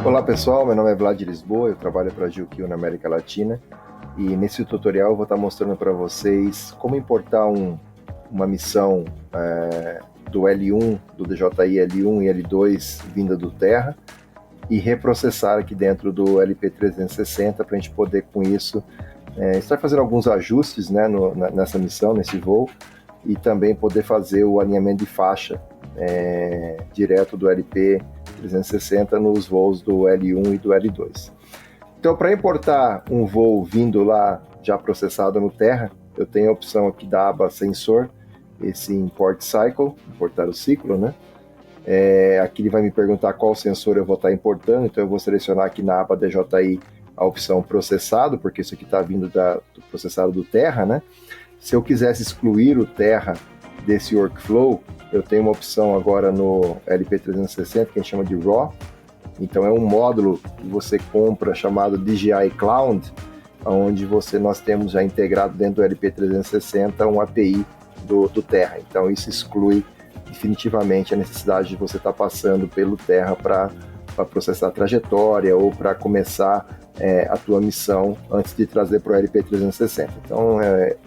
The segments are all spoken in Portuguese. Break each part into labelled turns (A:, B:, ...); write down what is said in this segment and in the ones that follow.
A: Olá pessoal, meu nome é Vlad de Lisboa, eu trabalho para a GeoQ na América Latina e nesse tutorial eu vou estar mostrando para vocês como importar uma missão do L1, do DJI L1 e L2 vinda do Terra e reprocessar aqui dentro do LP360 para a gente poder com isso estar fazendo alguns ajustes, né, nessa missão, nesse voo, e também poder fazer o alinhamento de faixa direto do LP360 nos voos do L1 e do L2. Então, para importar um voo vindo lá já processado no Terra, eu tenho a opção aqui da aba Sensor, esse Import Cycle, importar o ciclo, né? Aqui ele vai me perguntar qual sensor eu vou estar importando, então eu vou selecionar aqui na aba DJI a opção processado, porque isso aqui está vindo do processado do Terra, né? Se eu quisesse excluir o Terra desse workflow, eu tenho uma opção agora no LP360 que a gente chama de RAW. Então é um módulo que você compra chamado DJI Cloud, onde nós temos já integrado dentro do LP360 um API do Terra. Então isso exclui definitivamente a necessidade de você estar passando pelo Terra para processar a trajetória ou para começar a tua missão antes de trazer para o LP360. Então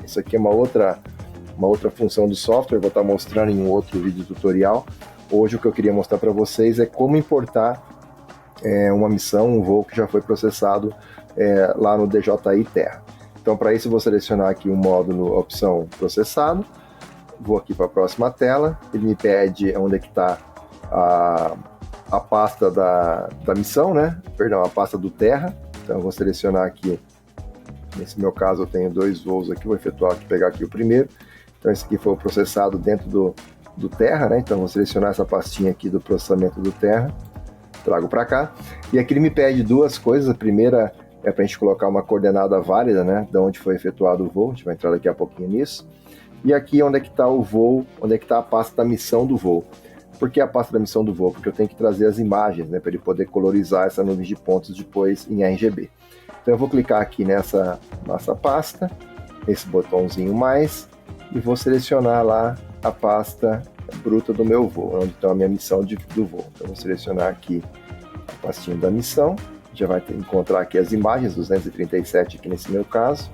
A: isso aqui é uma outra função do software, vou estar mostrando em um outro vídeo tutorial. Hoje o que eu queria mostrar para vocês é como importar uma missão, um voo que já foi processado lá no DJI Terra. Então para isso eu vou selecionar aqui o módulo opção processado, vou aqui para a próxima tela, ele me pede onde é que está a pasta da missão, né? Perdão, a pasta do Terra. Então eu vou selecionar aqui, nesse meu caso eu tenho 2 voos aqui, vou efetuar aqui, pegar aqui o primeiro. Então esse aqui foi processado dentro do Terra, né? Então vou selecionar essa pastinha aqui do processamento do Terra, trago para cá. E aqui ele me pede 2 coisas. A primeira é para a gente colocar uma coordenada válida, né? De onde foi efetuado o voo, a gente vai entrar daqui a pouquinho nisso. E aqui onde é que está o voo, onde é que está a pasta da missão do voo. Por que a pasta da missão do voo? Porque eu tenho que trazer as imagens, né? Para ele poder colorizar essa nuvem de pontos depois em RGB. Então eu vou clicar aqui nessa pasta, esse botãozinho mais, e vou selecionar lá a pasta bruta do meu voo, onde está a minha missão do voo. Então eu vou selecionar aqui a pastinha da missão, já vai encontrar aqui as imagens, 237 aqui nesse meu caso.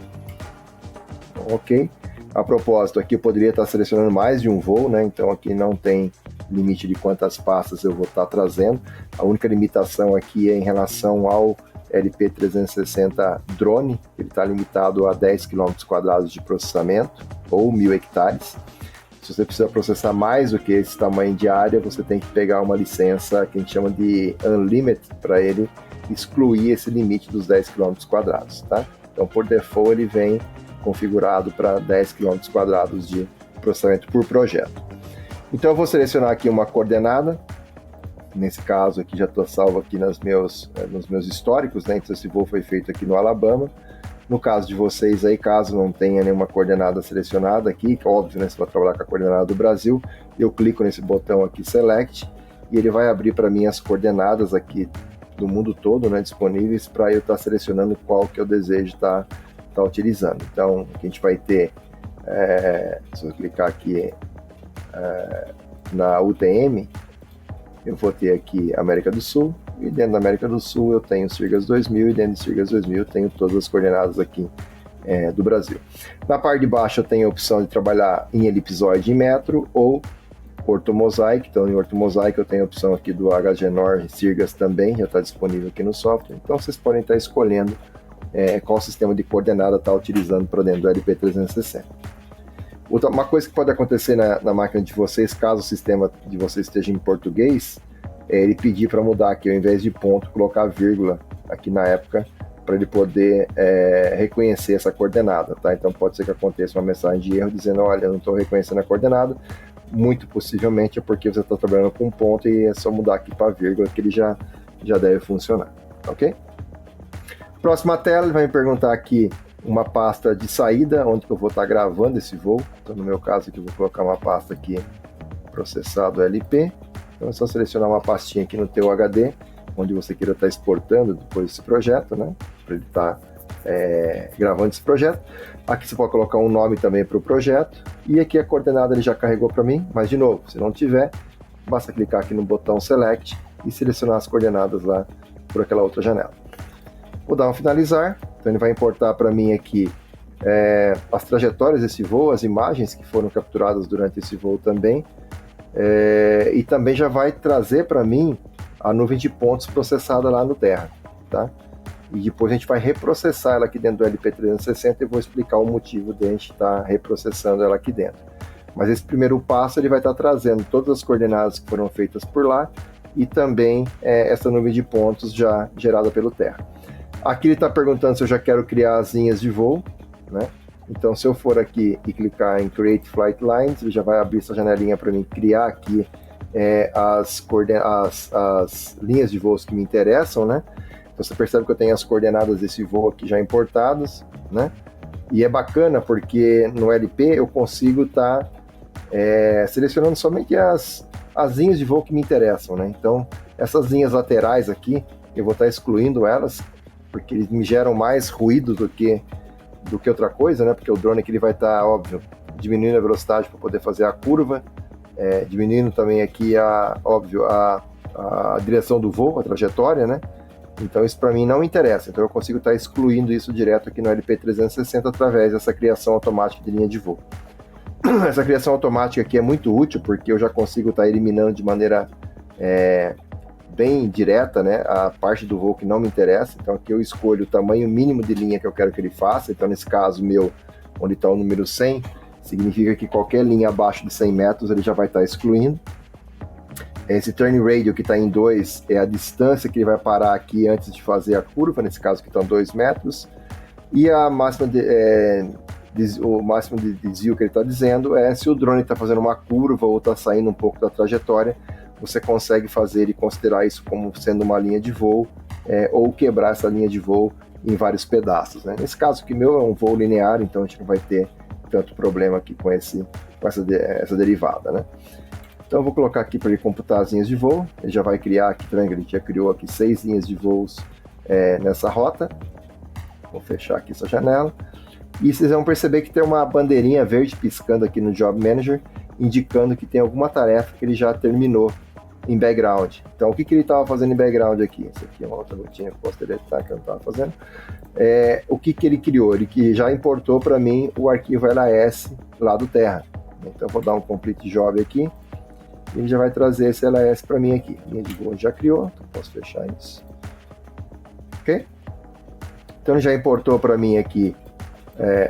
A: Ok. A propósito, aqui eu poderia estar selecionando mais de um voo, né? Então aqui não tem limite de quantas pastas eu vou estar trazendo. A única limitação aqui é em relação ao LP360 drone, ele está limitado a 10 km² de processamento ou 1000 hectares. Se você precisa processar mais do que esse tamanho de área, você tem que pegar uma licença que a gente chama de Unlimited para ele excluir esse limite dos 10 km², tá? Então por default ele vem configurado para 10 km² de processamento por projeto. Então eu vou selecionar aqui uma coordenada. Nesse caso aqui já estou salvo aqui nos meus históricos, né? Então esse voo foi feito aqui no Alabama. No caso de vocês aí, caso não tenha nenhuma coordenada selecionada aqui, que óbvio, né? Você vai trabalhar com a coordenada do Brasil, eu clico nesse botão aqui Select e ele vai abrir para mim as coordenadas aqui do mundo todo, né? Disponíveis para eu estar selecionando qual que eu desejo estar utilizando. Então a gente vai ter, se eu clicar aqui na UTM, eu vou ter aqui América do Sul, e dentro da América do Sul eu tenho Sirgas 2000, e dentro de Sirgas 2000 eu tenho todas as coordenadas aqui do Brasil. Na parte de baixo eu tenho a opção de trabalhar em elipsoide em metro ou ortomosaic. Então em ortomosaic eu tenho a opção aqui do HGNOR Sirgas também, já está disponível aqui no software. Então vocês podem estar escolhendo qual sistema de coordenada está utilizando para dentro do LP360. Uma coisa que pode acontecer na máquina de vocês, caso o sistema de vocês esteja em português, é ele pedir para mudar aqui, ao invés de ponto, colocar vírgula aqui na época, para ele poder reconhecer essa coordenada, tá? Então pode ser que aconteça uma mensagem de erro dizendo, olha, eu não estou reconhecendo a coordenada. Muito possivelmente é porque você está trabalhando com ponto e é só mudar aqui para vírgula que ele já deve funcionar, ok? Próxima tela, ele vai me perguntar aqui uma pasta de saída, onde que eu vou estar gravando esse voo. Então no meu caso aqui eu vou colocar uma pasta aqui, processado LP. Então é só selecionar uma pastinha aqui no teu HD, onde você queira estar exportando depois esse projeto, né? Para ele estar gravando esse projeto. Aqui você pode colocar um nome também para o projeto. E aqui a coordenada ele já carregou para mim, mas de novo, se não tiver, basta clicar aqui no botão Select e selecionar as coordenadas lá por aquela outra janela. Vou dar um finalizar, então ele vai importar para mim aqui as trajetórias desse voo, as imagens que foram capturadas durante esse voo também, e também já vai trazer para mim a nuvem de pontos processada lá no Terra, tá? E depois a gente vai reprocessar ela aqui dentro do LP360 e vou explicar o motivo de a gente estar reprocessando ela aqui dentro. Mas esse primeiro passo ele vai estar trazendo todas as coordenadas que foram feitas por lá e também essa nuvem de pontos já gerada pelo Terra. Aqui ele está perguntando se eu já quero criar as linhas de voo, né? Então se eu for aqui e clicar em Create Flight Lines, ele já vai abrir essa janelinha para mim criar aqui as linhas de voos que me interessam, né? Então você percebe que eu tenho as coordenadas desse voo aqui já importadas, né? E é bacana porque no LP eu consigo estar selecionando somente as linhas de voo que me interessam, né? Então essas linhas laterais aqui, eu vou estar excluindo elas, porque eles me geram mais ruído do que outra coisa, né? Porque o drone aqui ele vai estar, óbvio, diminuindo a velocidade para poder fazer a curva, diminuindo também aqui a direção do voo, a trajetória, né? Então isso para mim não interessa, então eu consigo estar excluindo isso direto aqui no LP360 através dessa criação automática de linha de voo. Essa criação automática aqui é muito útil porque eu já consigo estar eliminando de maneira bem direta, né, a parte do voo que não me interessa. Então aqui eu escolho o tamanho mínimo de linha que eu quero que ele faça, então nesse caso meu, onde está o número 100, significa que qualquer linha abaixo de 100 metros ele já vai estar excluindo. Esse turn radio que está em 2 é a distância que ele vai parar aqui antes de fazer a curva, nesse caso que estão 2 metros. E a máxima o máximo de desvio que ele está dizendo é se o drone está fazendo uma curva ou está saindo um pouco da trajetória, você consegue fazer e considerar isso como sendo uma linha de voo ou quebrar essa linha de voo em vários pedaços, né? Nesse caso aqui meu é um voo linear, então a gente não vai ter tanto problema aqui com essa derivada, né? Então eu vou colocar aqui para ele computar as linhas de voo. Ele já vai criar aqui, tá vendo? Ele já criou aqui 6 linhas de voos nessa rota. Vou fechar aqui essa janela. E vocês vão perceber que tem uma bandeirinha verde piscando aqui no Job Manager, indicando que tem alguma tarefa que ele já terminou em background. Então o que ele estava fazendo em background aqui? Essa aqui é uma outra notinha que eu posso deletar que eu não estava fazendo. O que ele criou? Ele que já importou para mim o arquivo LAS lá do Terra. Então eu vou dar um complete job aqui. Ele já vai trazer esse LAS para mim aqui. Linha de voo já criou, então posso fechar isso. Ok? Então ele já importou para mim aqui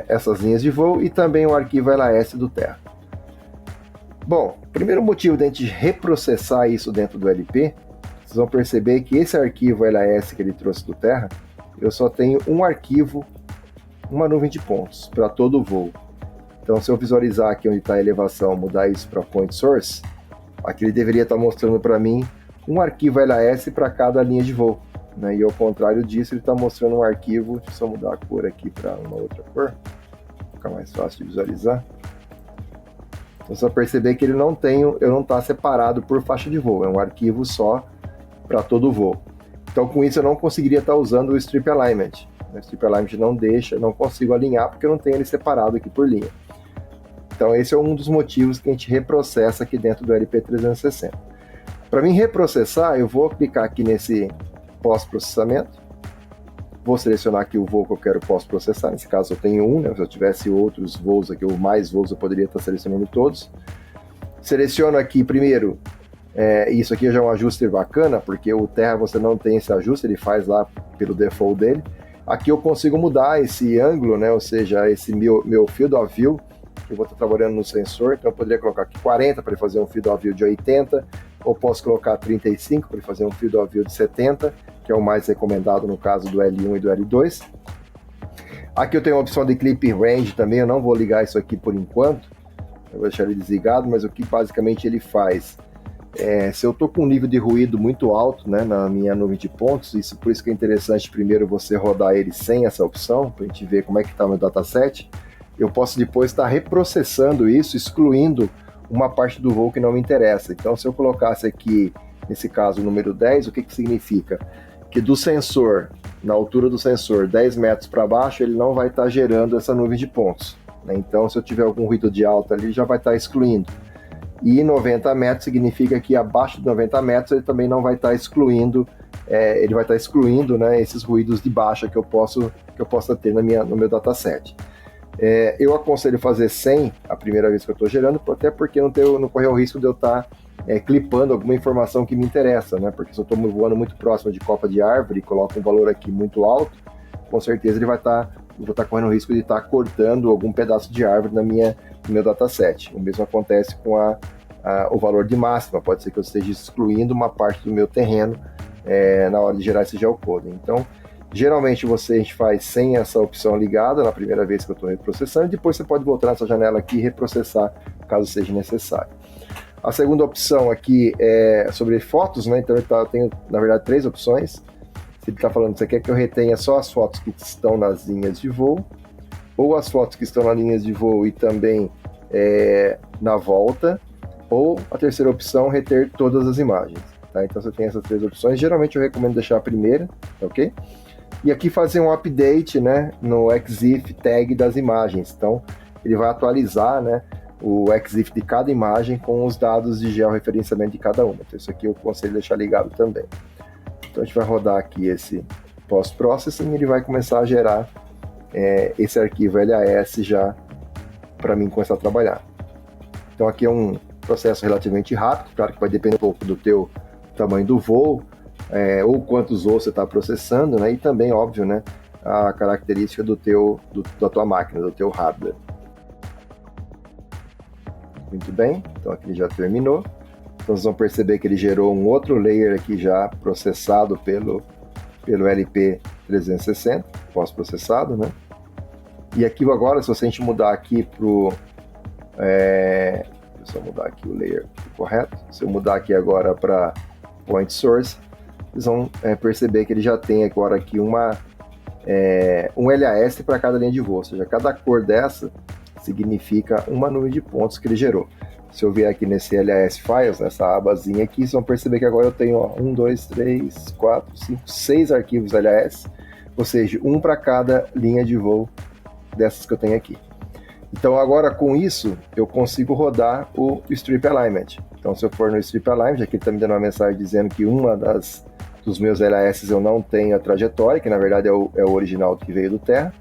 A: essas linhas de voo e também o arquivo LAS do Terra. Bom, o primeiro motivo de a gente reprocessar isso dentro do LP, vocês vão perceber que esse arquivo LAS que ele trouxe do Terra, eu só tenho um arquivo, uma nuvem de pontos para todo o voo. Então se eu visualizar aqui onde está a elevação, mudar isso para point source, aqui ele deveria estar mostrando para mim um arquivo LAS para cada linha de voo, né? E ao contrário disso, ele está mostrando um arquivo, deixa eu só mudar a cor aqui para uma outra cor, fica mais fácil de visualizar. Então você vai perceber que ele não está separado por faixa de voo, é um arquivo só para todo o voo. Então com isso eu não conseguiria estar usando o Strip Alignment. O Strip Alignment não deixa, não consigo alinhar porque eu não tenho ele separado aqui por linha. Então esse é um dos motivos que a gente reprocessa aqui dentro do LP360. Para mim reprocessar, eu vou clicar aqui nesse pós-processamento, vou selecionar aqui o voo que eu quero pós-processar, nesse caso eu tenho um, né? Se eu tivesse outros voos aqui, ou mais voos, eu poderia estar selecionando todos. Seleciono aqui primeiro, isso aqui já é um ajuste bacana, porque o Terra você não tem esse ajuste, ele faz lá pelo default dele. Aqui eu consigo mudar esse ângulo, né? Ou seja, esse meu field of view, que eu vou estar trabalhando no sensor, então eu poderia colocar aqui 40 para ele fazer um field of view de 80, ou posso colocar 35 para ele fazer um field of view de 70, que é o mais recomendado no caso do L1 e do L2. Aqui eu tenho a opção de Clip Range também, eu não vou ligar isso aqui por enquanto, eu vou deixar ele desligado, mas o que basicamente ele faz, se eu estou com um nível de ruído muito alto, né, na minha nuvem de pontos, isso por isso que é interessante primeiro você rodar ele sem essa opção, para a gente ver como é que está o meu dataset. Eu posso depois estar reprocessando isso, excluindo uma parte do voo que não me interessa. Então, se eu colocasse aqui, nesse caso, o número 10, o que significa? Que do sensor, na altura do sensor, 10 metros para baixo, ele não vai estar gerando essa nuvem de pontos, né? Então, se eu tiver algum ruído de alta ali, já vai estar excluindo. E 90 metros significa que abaixo de 90 metros ele também não vai estar excluindo ele vai estar excluindo, né, esses ruídos de baixa que eu possa ter no meu dataset. Eu aconselho fazer 100 a primeira vez que eu estou gerando, até porque não correr o risco de eu estar clipando alguma informação que me interessa, né? Porque se eu estou voando muito próximo de copa de árvore e coloco um valor aqui muito alto, com certeza eu vou estar correndo o risco de estar cortando algum pedaço de árvore no meu dataset. O mesmo acontece com o valor de máxima, pode ser que eu esteja excluindo uma parte do meu terreno na hora de gerar esse geocoding. Então, geralmente a gente faz sem essa opção ligada na primeira vez que eu estou reprocessando, e depois você pode voltar nessa janela aqui e reprocessar caso seja necessário. A segunda opção aqui é sobre fotos, né? Então eu tenho, na verdade, 3 opções. Se ele está falando que você quer que eu retenha só as fotos que estão nas linhas de voo, ou as fotos que estão nas linhas de voo e também na volta, ou a terceira opção, reter todas as imagens. Tá? Então você tem essas 3 opções. Geralmente eu recomendo deixar a primeira, tá, ok? E aqui fazer um update, né, no EXIF tag das imagens. Então ele vai atualizar, né, o EXIF de cada imagem com os dados de georreferenciamento de cada uma. Então isso aqui eu aconselho deixar ligado também. Então a gente vai rodar aqui esse post-processing e ele vai começar a gerar esse arquivo LAS já para mim começar a trabalhar. Então aqui é um processo relativamente rápido, claro que vai depender um pouco do teu tamanho do voo, ou quantos voos você está processando, né? E também, óbvio, né, a característica da tua máquina, do teu hardware. Muito bem, então aqui ele já terminou. Então vocês vão perceber que ele gerou um outro layer aqui já processado pelo LP360, pós-processado, né? E aqui agora, se a gente mudar aqui deixa eu mudar aqui o layer correto. Se eu mudar aqui agora para Point Source, vocês vão perceber que ele já tem agora aqui um LAS para cada linha de voo, ou seja, cada cor dessa significa uma nuvem de pontos que ele gerou. Se eu vier aqui nesse LAS Files, nessa abazinha aqui, vocês vão perceber que agora eu tenho 1, 2, 3, 4, 5, 6 arquivos LAS, ou seja, um para cada linha de voo dessas que eu tenho aqui. Então agora com isso eu consigo rodar o Strip Alignment. Então se eu for no Strip Alignment, aqui ele está me dando uma mensagem dizendo que uma dos meus LAS eu não tenho a trajetória, que na verdade é o original que veio do Terra,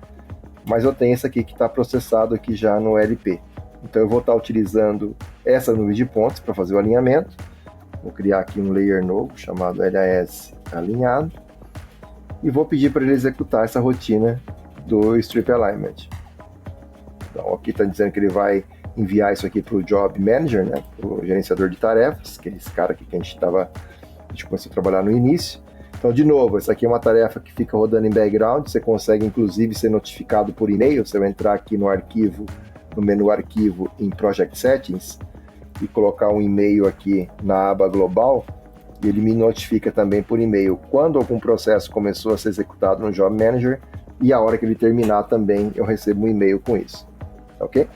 A: mas eu tenho esse aqui que está processado aqui já no LP. Então eu vou estar utilizando essa nuvem de pontos para fazer o alinhamento. Vou criar aqui um layer novo chamado LAS alinhado e vou pedir para ele executar essa rotina do Strip Alignment. Então aqui está dizendo que ele vai enviar isso aqui para o Job Manager, né, para o gerenciador de tarefas, que é esse cara aqui que a gente começou a trabalhar no início. Então, de novo, essa aqui é uma tarefa que fica rodando em background, você consegue inclusive ser notificado por e-mail. Você vai entrar aqui no menu arquivo em Project Settings e colocar um e-mail aqui na aba global, e ele me notifica também por e-mail quando algum processo começou a ser executado no Job Manager, e a hora que ele terminar também eu recebo um e-mail com isso, ok?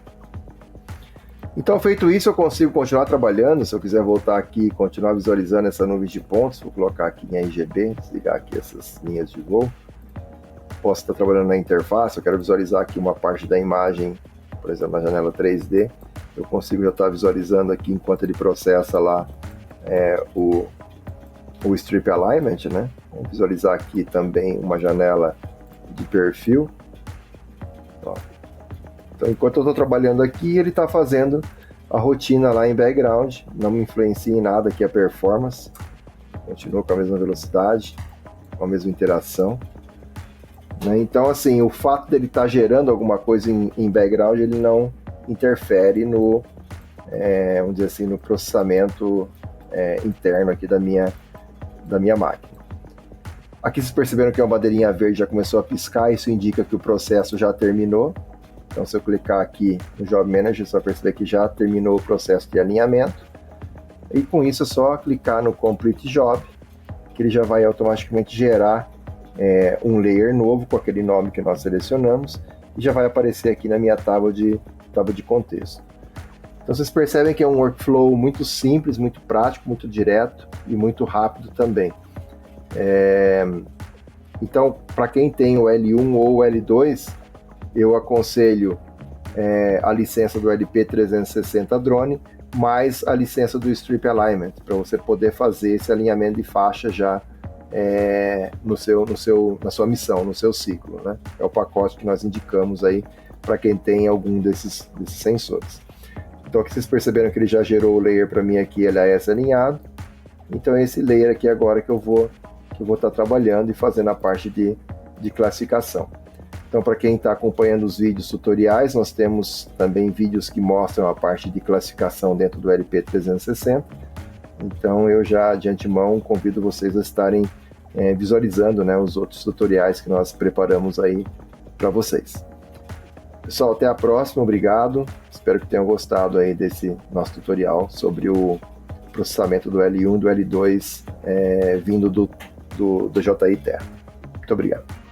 A: Então, feito isso, eu consigo continuar trabalhando. Se eu quiser voltar aqui e continuar visualizando essa nuvem de pontos, vou colocar aqui em RGB, desligar aqui essas linhas de voo. Posso estar trabalhando na interface, eu quero visualizar aqui uma parte da imagem, por exemplo, na janela 3D. Eu consigo já estar visualizando aqui enquanto ele processa lá o Strip Alignment, né? Vamos visualizar aqui também uma janela de perfil. Ó. Então, enquanto eu estou trabalhando aqui, ele está fazendo a rotina lá em background, não me influencia em nada aqui a performance, continua com a mesma velocidade, com a mesma interação. Né? Então, assim, o fato dele estar gerando alguma coisa em background, ele não interfere no, vamos dizer assim, no processamento interno aqui da minha máquina. Aqui vocês perceberam que a bandeirinha verde já começou a piscar, isso indica que o processo já terminou. Então, se eu clicar aqui no Job Manager, você vai perceber que já terminou o processo de alinhamento. E com isso é só clicar no Complete Job, que ele já vai automaticamente gerar um layer novo com aquele nome que nós selecionamos, e já vai aparecer aqui na minha tábua de contexto. Então vocês percebem que é um workflow muito simples, muito prático, muito direto e muito rápido também. Então, para quem tem o L1 ou o L2, eu aconselho a licença do LP360 Drone, mais a licença do Strip Alignment, para você poder fazer esse alinhamento de faixa já na sua missão, no seu ciclo, né? É o pacote que nós indicamos aí para quem tem algum desses sensores. Então aqui vocês perceberam que ele já gerou o layer para mim aqui, LAS alinhado. Então é esse layer aqui agora que eu vou estar trabalhando e fazendo a parte de classificação. Então, para quem está acompanhando os vídeos tutoriais, nós temos também vídeos que mostram a parte de classificação dentro do LP360. Então, eu já de antemão convido vocês a estarem visualizando, né, os outros tutoriais que nós preparamos aí para vocês. Pessoal, até a próxima, obrigado. Espero que tenham gostado aí desse nosso tutorial sobre o processamento do L1 e do L2 vindo do JI Terra. Muito obrigado.